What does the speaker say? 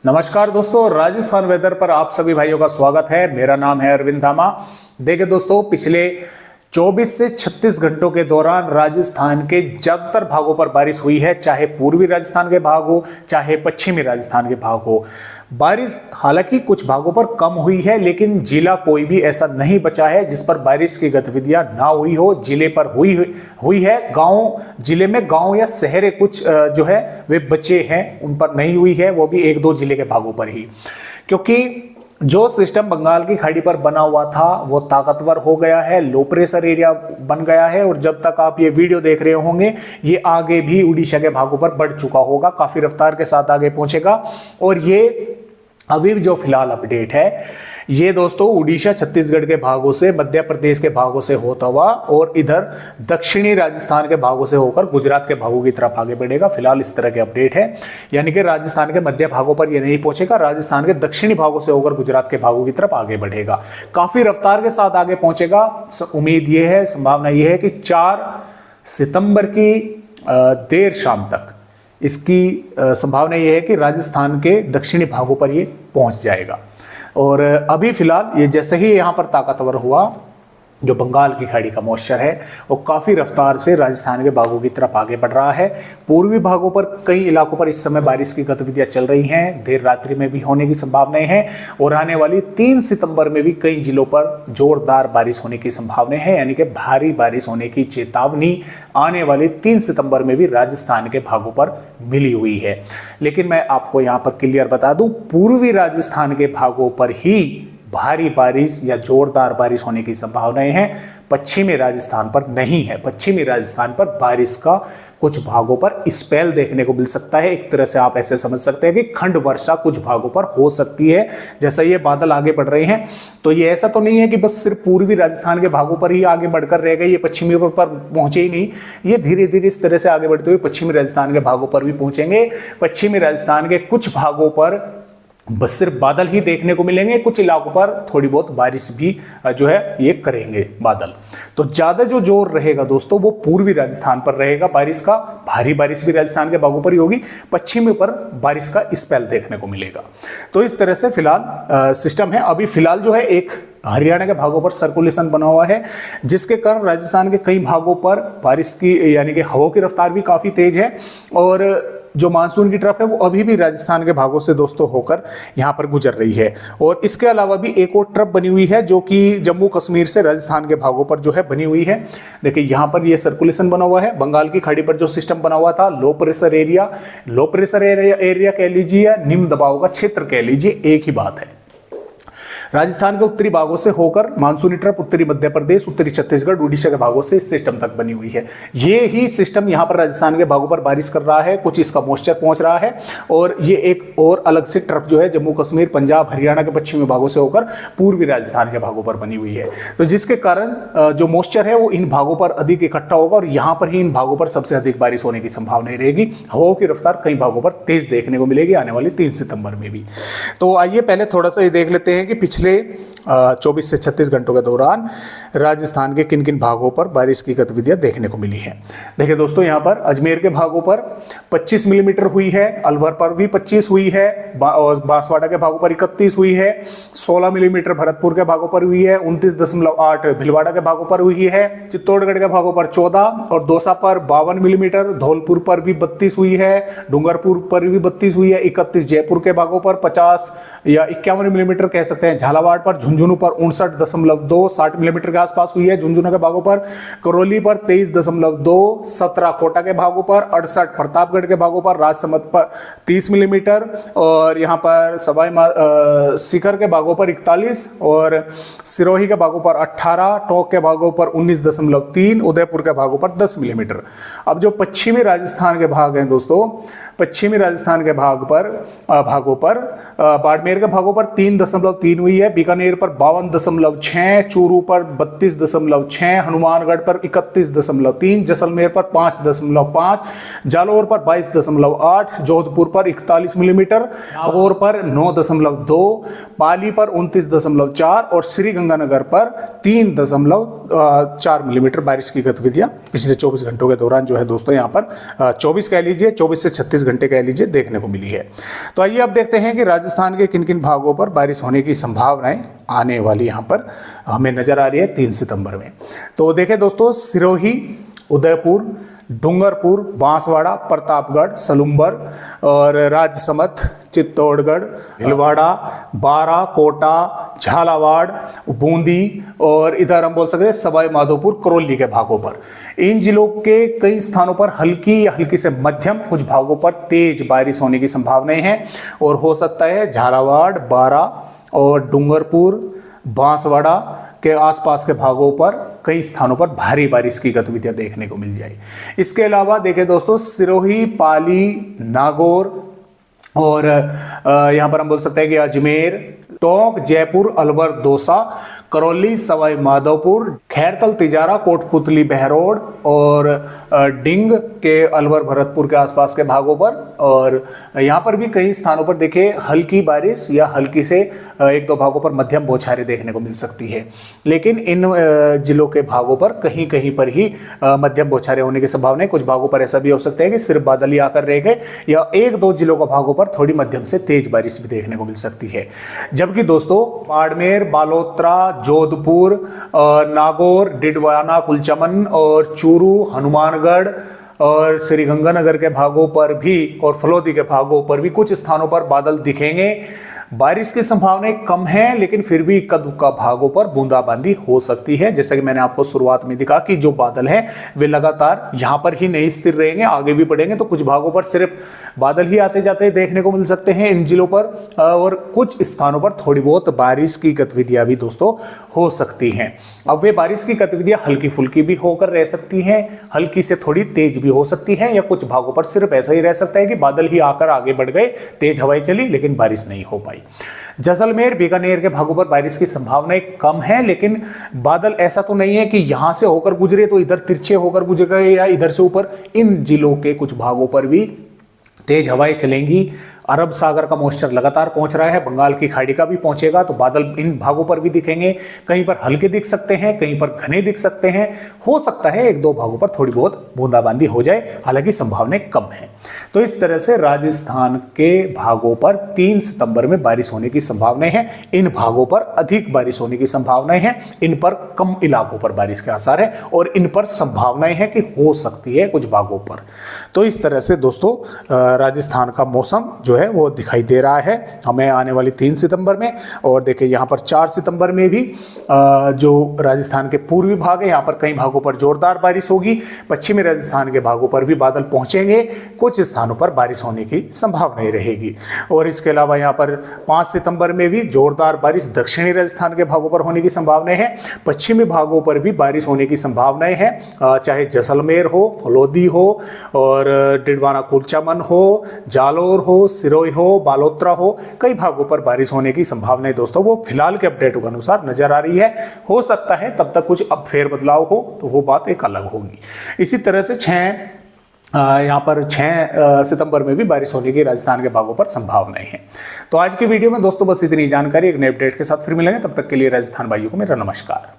नमस्कार दोस्तों, राजस्थान वेदर पर आप सभी भाइयों का स्वागत है। मेरा नाम है अरविंद धामा। देखिए दोस्तों, पिछले 24 से 36 घंटों के दौरान राजस्थान के ज्यादातर भागों पर बारिश हुई है, चाहे पूर्वी राजस्थान के भाग हो चाहे पश्चिमी राजस्थान के भाग हो। बारिश हालांकि कुछ भागों पर कम हुई है, लेकिन जिला कोई भी ऐसा नहीं बचा है जिस पर बारिश की गतिविधियां ना हुई हो। जिले पर हुई है। गांव, जिले में गांव या शहर कुछ जो है वे बचे हैं, उन पर नहीं हुई है, वो भी एक दो जिले के भागों पर ही। क्योंकि जो सिस्टम बंगाल की खाड़ी पर बना हुआ था वो ताकतवर हो गया है, लो प्रेशर एरिया बन गया है, और जब तक आप ये वीडियो देख रहे होंगे ये आगे भी उड़ीसा के भागों पर बढ़ चुका होगा, काफी रफ्तार के साथ आगे पहुंचेगा। और ये अभी जो फिलहाल अपडेट है ये दोस्तों उड़ीसा छत्तीसगढ़ के भागों से, मध्य प्रदेश के भागों से होता हुआ और इधर दक्षिणी राजस्थान के भागों से होकर गुजरात के भागों की तरफ आगे बढ़ेगा। फिलहाल इस तरह के अपडेट है, यानी कि राजस्थान के मध्य भागों पर ये नहीं पहुंचेगा, राजस्थान के दक्षिणी भागों से होकर गुजरात के भागों की तरफ आगे बढ़ेगा, काफी रफ्तार के साथ आगे पहुंचेगा। उम्मीद ये है, संभावना ये है कि 4 सितंबर की देर शाम तक इसकी संभावना यह है कि राजस्थान के दक्षिणी भागों पर ये पहुंच जाएगा। और अभी फिलहाल ये जैसे ही यहां पर ताकतवर हुआ, जो बंगाल की खाड़ी का मॉइस्चर है वो काफ़ी रफ्तार से राजस्थान के भागों की तरफ आगे बढ़ रहा है। पूर्वी भागों पर कई इलाकों पर इस समय बारिश की गतिविधियां चल रही हैं, देर रात्रि में भी होने की संभावनाएं हैं, और आने वाली 3 सितंबर में भी कई जिलों पर जोरदार बारिश होने की संभावनाएं हैं, यानी कि भारी बारिश होने की चेतावनी आने वाली 3 सितंबर में भी राजस्थान के भागों पर मिली हुई है। लेकिन मैं आपको यहाँ पर क्लियर बता दूं, पूर्वी राजस्थान के भागों पर ही भारी बारिश या जोरदार बारिश होने की संभावनाएं हैं, पश्चिमी राजस्थान पर नहीं है। पश्चिमी राजस्थान पर बारिश का कुछ भागों पर स्पेल देखने को मिल सकता है। एक तरह से आप ऐसे समझ सकते हैं कि खंड वर्षा कुछ भागों पर हो सकती है। जैसा ये बादल आगे बढ़ रहे हैं तो ये ऐसा तो नहीं है कि बस सिर्फ पूर्वी राजस्थान के भागों पर ही आगे बढ़कर रह गए, ये पश्चिमी पर पहुंचे ही नहीं, ये धीरे धीरे इस तरह से आगे बढ़ते हुए पश्चिमी राजस्थान के भागों पर भी पहुंचेंगे। पश्चिमी राजस्थान के कुछ भागों पर बस सिर्फ बादल ही देखने को मिलेंगे, कुछ इलाकों पर थोड़ी बहुत बारिश भी जो है ये करेंगे बादल। तो ज्यादा जो जोर रहेगा दोस्तों वो पूर्वी राजस्थान पर रहेगा बारिश का, भारी बारिश भी राजस्थान के भागों पर ही होगी, पश्चिमी पर बारिश का स्पेल देखने को मिलेगा। तो इस तरह से फिलहाल सिस्टम है। अभी फिलहाल जो है एक हरियाणा के भागों पर सर्कुलेशन बना हुआ है, जिसके कारण राजस्थान के कई भागों पर बारिश की यानी कि हवा की रफ्तार भी काफी तेज है, और जो मानसून की ट्रफ है वो अभी भी राजस्थान के भागों से दोस्तों होकर यहाँ पर गुजर रही है। और इसके अलावा भी एक और ट्रफ बनी हुई है जो कि जम्मू कश्मीर से राजस्थान के भागों पर जो है बनी हुई है। देखिए यहाँ पर ये सर्कुलेशन बना हुआ है, बंगाल की खाड़ी पर जो सिस्टम बना हुआ था, लो प्रेशर एरिया कह लीजिए या निम्न दबाव का क्षेत्र कह लीजिए, एक ही बात है। राजस्थान के उत्तरी भागों से होकर मानसूनी ट्रफ उत्तरी मध्य प्रदेश, उत्तरी छत्तीसगढ़, उड़ीसा के भागों से इस सिस्टम तक बनी हुई है। ये ही सिस्टम यहाँ पर राजस्थान के भागों पर बारिश कर रहा है, कुछ इसका मॉइस्चर पहुंच रहा है, और ये एक और अलग से ट्रफ जो है जम्मू कश्मीर, पंजाब, हरियाणा के पश्चिमी भागों से होकर पूर्वी राजस्थान के भागों पर बनी हुई है। तो जिसके कारण जो मॉइस्चर है वो इन भागों पर अधिक इकट्ठा होगा, और यहाँ पर ही इन भागों पर सबसे अधिक बारिश होने की संभावना रहेगी। हवाओं की रफ्तार कई भागों पर तेज देखने को मिलेगी आने वाली 3 सितंबर में भी। तो आइए पहले थोड़ा सा ये देख लेते हैं कि पिछले 24 से 36 घंटों के दौरान राजस्थान के किन किन भागों पर बारिश की गतिविधियां देखने को मिली हैं। देखिए दोस्तों, यहाँ पर अजमेर के भागों पर 25 मिलीमीटर हुई है, अलवर पर भी 25 हुई है, और बांसवाड़ा के भागों पर 31 हुई है, 16 मिलीमीटर भरतपुर के भागों पर हुई है, 29.8 भीलवाड़ा के भागों पर हुई है, चित्तौड़गढ़ के भागों पर 14, और दौसा पर 52 मिलीमीटर, धौलपुर पर भी 32 हुई है, डूंगरपुर पर भी 32 हुई है, 31 जयपुर के भागों पर 50 या 51 मिलीमीटर कह सकते हैं, झालावाड़ पर, झुंझुनू पर 59.2 60 मिलीमीटर के आसपास हुई है, झुंझुनू के भागों पर, करौली पर 23.2, 17 कोटा के भागों पर, 68 प्रतापगढ़ के भागों पर, राजसमंद पर 30 मिलीमीटर, और यहाँ पर सीकर के भागों पर 41, और सिरोही के भागों पर 18, टोंक के भागों पर 19.3, उदयपुर के भागों पर 10 मिलीमीटर। अब जो पश्चिमी राजस्थान के भाग हैं दोस्तों, पश्चिमी राजस्थान के भागों पर बाड़मेर के भागों पर 3.3 हुई है, है बीकानेर पर 52.6, चूरू पर 32.6, हनुमानगढ़ पर 31.3, जैसलमेर पर 5.5, जालौर पर 22.8, जोधपुर पर 41 मिलीमीटर, नागौर पर 9.2, पाली पर 29.4 और श्रीगंगानगर पर 3.4 मिलीमीटर बारिश की गतिविधियां पिछले 24 घंटों के दौरान जो है दोस्तों यहाँ पर 24 कह लीजिए, 24 से 36 घंटे कह लीजिए, देखने को मिली है। तो आइए अब देखते हैं कि राजस्थान के किन किन भागों पर बारिश होने की संभावनाएं आने वाली यहाँ पर हमें नजर आ रही है 3 सितंबर में। तो देखें दोस्तों, सिरोही, उदयपुर, डूंगरपुर, बांसवाड़ा, प्रतापगढ़, सलूंबर और राजसमंद, चित्तौड़गढ़, भीलवाड़ा, बारा, कोटा, झालावाड़, बूंदी और इधर हम बोल सकते हैं सवाई माधोपुर, करौली के भागों पर। इन जिलों के कई स्थानों पर हल्की या हल्की से मध्यम, कुछ भागों पर तेज बारिश होने की संभावनाएं हैं और हो सकता है झालावाड़, बारा और डूंगरपुर, बांसवाड़ा के आसपास के भागों पर कई स्थानों पर भारी बारिश की गतिविधियां देखने को मिल जाए। इसके अलावा देखें दोस्तों, सिरोही, पाली, नागौर और यहाँ पर हम बोल सकते हैं कि अजमेर, टोंक, जयपुर, अलवर, दौसा, करौली, सवाई माधोपुर, खैरतल, तिजारा, कोटपुतली, बहरोड और डिंग के अलवर, भरतपुर के आसपास के भागों पर। और यहाँ पर भी कई स्थानों पर देखिए हल्की बारिश या हल्की से एक दो भागों पर मध्यम बौछारें देखने को मिल सकती है। लेकिन इन जिलों के भागों पर कहीं कहीं पर ही मध्यम बौछारें होने की संभावना है। कुछ भागों पर ऐसा भी हो सकता है कि सिर्फ बादल ही आकर रह गए, या एक दो जिलों के भागों पर थोड़ी मध्यम से तेज बारिश भी देखने को मिल सकती है। जबकि दोस्तों बाड़मेर, बालोतरा, जोधपुर, नागौर, डिडवाना, कुलचमन और चूरू, हनुमानगढ़ और श्रीगंगानगर के भागों पर भी और फलोदी के भागों पर भी कुछ स्थानों पर बादल दिखेंगे। बारिश की संभावनाएं कम है, लेकिन फिर भी इक्का दुक्का भागों पर बूंदाबांदी हो सकती है। जैसा कि मैंने आपको शुरुआत में दिखा कि जो बादल हैं वे लगातार यहां पर ही नहीं स्थिर रहेंगे, आगे भी बढ़ेंगे। तो कुछ भागों पर सिर्फ बादल ही आते जाते देखने को मिल सकते हैं इन जिलों पर, और कुछ स्थानों पर थोड़ी बहुत बारिश की गतिविधियां भी दोस्तों हो सकती हैं। अब वे बारिश की गतिविधियां हल्की फुल्की भी होकर रह सकती हैं, हल्की से थोड़ी तेज भी हो सकती हैं, या कुछ भागों पर सिर्फ ऐसा ही रह सकता है कि बादल ही आकर आगे बढ़ गए, तेज हवाएं चली लेकिन बारिश नहीं हो पाई। जैसलमेर, बीकानेर के भागों पर बारिश की संभावनाएं कम है, लेकिन बादल ऐसा तो नहीं है कि यहां से होकर गुजरे तो इधर तिरछे होकर गुजर गए या इधर से ऊपर। इन जिलों के कुछ भागों पर भी तेज हवाएं चलेंगी। अरब सागर का मॉइस्चर लगातार पहुंच रहा है, बंगाल की खाड़ी का भी पहुंचेगा, तो बादल इन भागों पर भी दिखेंगे। कहीं पर हल्के दिख सकते हैं, कहीं पर घने दिख सकते हैं। हो सकता है एक दो भागों पर थोड़ी बहुत बूंदाबांदी हो जाए, हालांकि संभावनाएं कम है। तो इस तरह से राजस्थान के भागों पर 3 सितंबर में बारिश होने की संभावनाएं हैं। इन भागों पर अधिक बारिश होने की संभावनाएं हैं, इन पर कम इलाकों पर बारिश के आसार है, और इन पर संभावनाएं हैं कि हो सकती है कुछ भागों पर। तो इस तरह से दोस्तों राजस्थान का मौसम जो है वो दिखाई दे रहा है हमें आने वाली 3 सितंबर में। और देखिए यहाँ पर 4 सितंबर में भी जो राजस्थान के पूर्वी भाग है, यहाँ पर कई भागों पर जोरदार बारिश होगी। पश्चिमी राजस्थान के भागों पर भी बादल पहुंचेंगे, कुछ स्थानों पर बारिश होने की संभावना रहेगी। और इसके अलावा यहाँ पर 5 सितंबर में भी जोरदार बारिश दक्षिणी राजस्थान के भागों पर होने की संभावना है। पश्चिमी भागों पर भी बारिश होने की संभावनाएं हैं, चाहे जैसलमेर हो, फलोदी हो और डिडवाना कुलचमन हो, जालौर हो, सिरोही हो, बालोतरा हो, कई भागों पर बारिश होने की संभावनाएं दोस्तों वो फिलहाल के अपडेटों के अनुसार नजर आ रही है। हो सकता है तब तक कुछ अब फेर बदलाव हो तो वो बात एक अलग होगी। इसी तरह से यहाँ पर 6 सितंबर में भी बारिश होने की राजस्थान के भागों पर संभावनाएं हैं। तो आज की वीडियो में दोस्तों बस इतनी जानकारी, एक नए अपडेट के साथ फिर मिलेंगे। तब तक के लिए राजस्थान भाइयों को मेरा नमस्कार।